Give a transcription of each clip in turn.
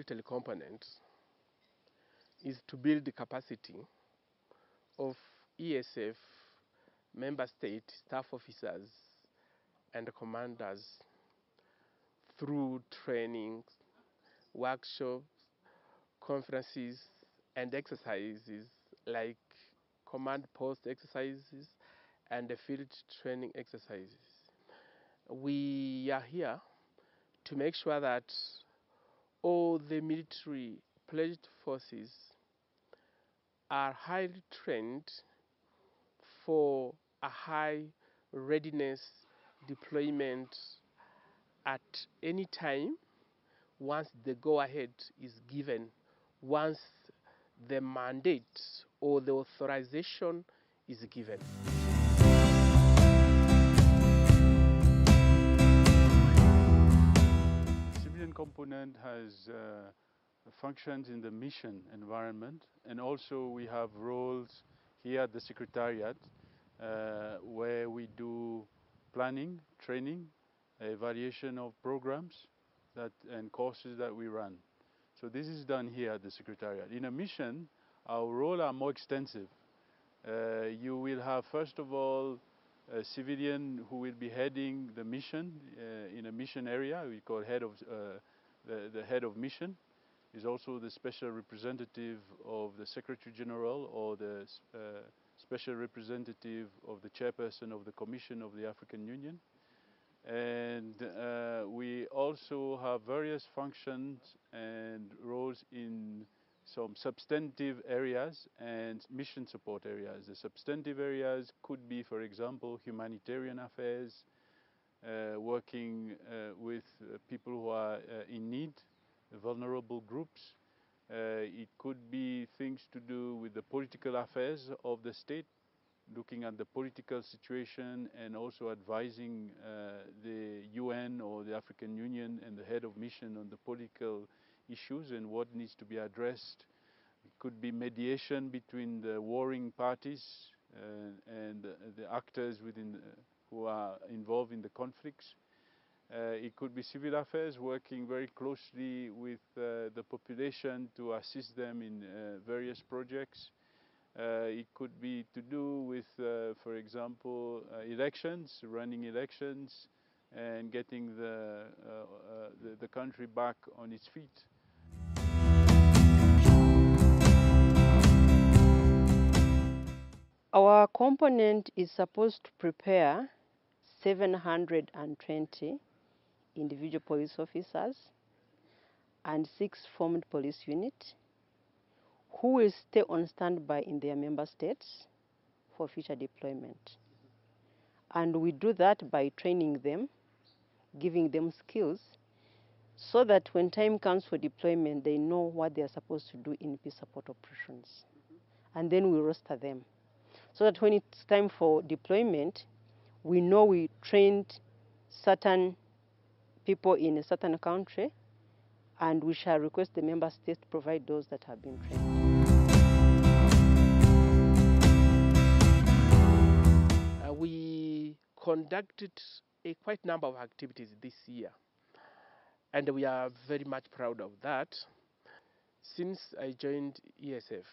military component is to build the capacity of EASF member state staff officers and commanders through training, workshops, conferences, and exercises like command post exercises and the field training exercises. We are here to make sure that all the military pledged forces are highly trained for a high readiness deployment at any time once the go-ahead is given, once the mandate or the authorization is given. Civilian component has functions in the mission environment, and also we have roles here at the Secretariat where we do planning, training, evaluation of programs and courses that we run. So this is done here at the Secretariat. In a mission, our roles are more extensive. You will have, first of all, a civilian who will be heading the mission in a mission area. We call head of the head of mission. Is also the special representative of the Secretary General or the special representative of the chairperson of the Commission of the African Union. And we also have various functions and roles in some substantive areas and mission support areas. The substantive areas could be, for example, humanitarian affairs, working with people who are in need, vulnerable groups. It could be things to do with the political affairs of the state, looking at the political situation and also advising the UN or the African Union and the head of mission on the political issues and what needs to be addressed. It could be mediation between the warring parties and the actors within who are involved in the conflicts. It could be civil affairs, working very closely with the population to assist them in various projects. It could be to do with, for example, elections, running elections, and getting the country back on its feet. Our component is supposed to prepare 720 individual police officers and 6 formed police units who will stay on standby in their member states for future deployment. And we do that by training them, giving them skills, so that when time comes for deployment, they know what they are supposed to do in peace support operations. And then we roster them, so that when it's time for deployment, we know we trained certain people in a certain country, and we shall request the member states to provide those that have been trained. We conducted a quite number of activities this year, and we are very much proud of that. Since I joined EASF,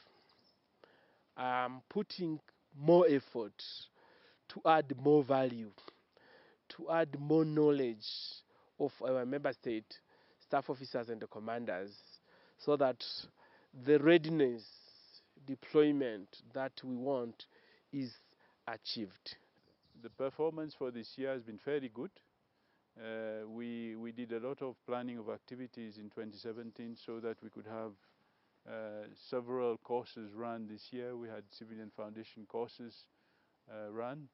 I'm putting more effort to add more value, to add more knowledge of our member state staff officers and the commanders, so that the readiness deployment that we want is achieved. The performance for this year has been fairly good. We did a lot of planning of activities in 2017 so that we could have several courses run this year. We had civilian foundation courses run,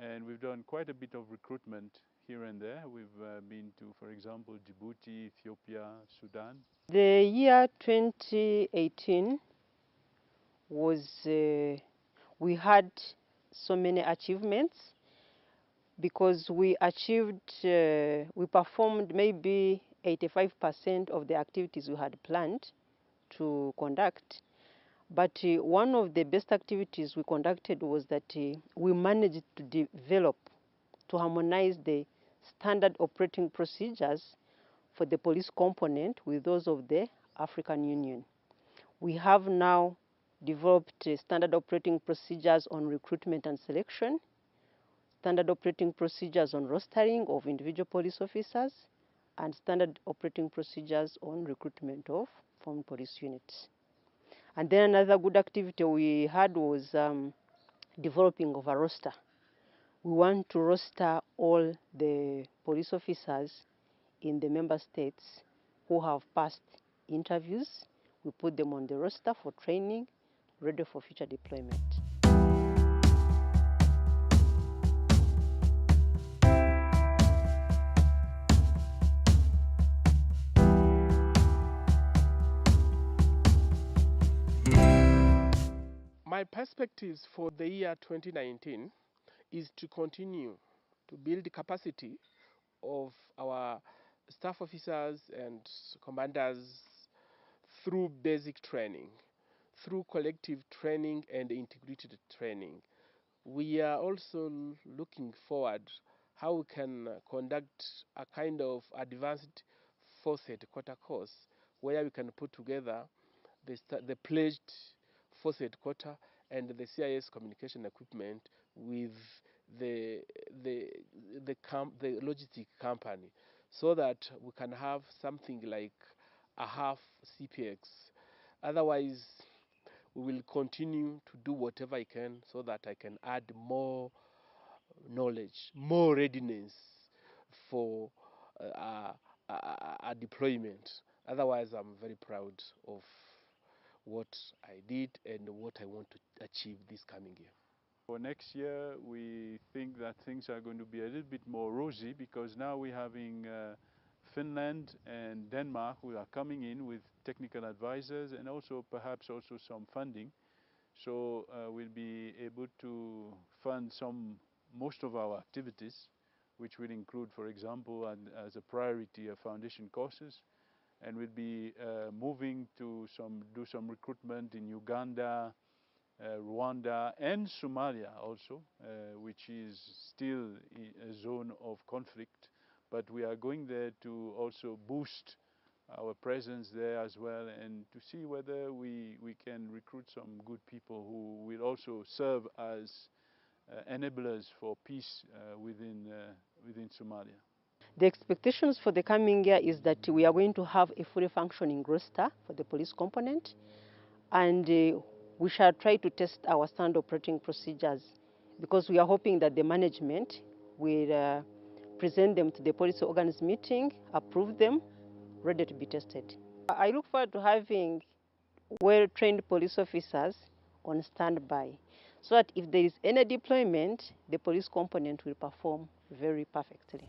and we've done quite a bit of recruitment here and there. We've been to, for example, Djibouti, Ethiopia, Sudan. The year 2018 was, we had so many achievements, because we achieved, we performed maybe 85% of the activities we had planned to conduct. But one of the best activities we conducted was that we managed to develop, to harmonize the standard operating procedures for the police component with those of the African Union. We have now developed standard operating procedures on recruitment and selection, standard operating procedures on rostering of individual police officers, and standard operating procedures on recruitment of formed police units. And then another good activity we had was developing of a roster. We want to roster all the police officers in the member states who have passed interviews. We put them on the roster for training, ready for future deployment. My perspectives for the year 2019 is to continue to build the capacity of our staff officers and commanders through basic training, through collective training and integrated training. We are also looking forward how we can conduct a kind of advanced force headquarter course where we can put together the pledged force headquarter and the CIS communication equipment with the logistic company, so that we can have something like a half CPX. Otherwise, we will continue to do whatever I can so that I can add more knowledge, more readiness for a deployment. Otherwise, I'm very proud of what I did and what I want to achieve this coming year. For next year, we think that things are going to be a little bit more rosy, because now we're having Finland and Denmark who are coming in with technical advisors and also perhaps also some funding. So we'll be able to fund most of our activities, which will include, for example, as a priority, foundation courses. And we'll be moving to do some recruitment in Uganda, Rwanda and Somalia also, which is still a zone of conflict. But we are going there to also boost our presence there as well, and to see whether we can recruit some good people who will also serve as enablers for peace within Somalia. The expectations for the coming year is that we are going to have a fully functioning roster for the police component, and we shall try to test our standard operating procedures, because we are hoping that the management will present them to the policy organs meeting, approve them, ready to be tested. I look forward to having well-trained police officers on standby, so that if there is any deployment, the police component will perform very perfectly.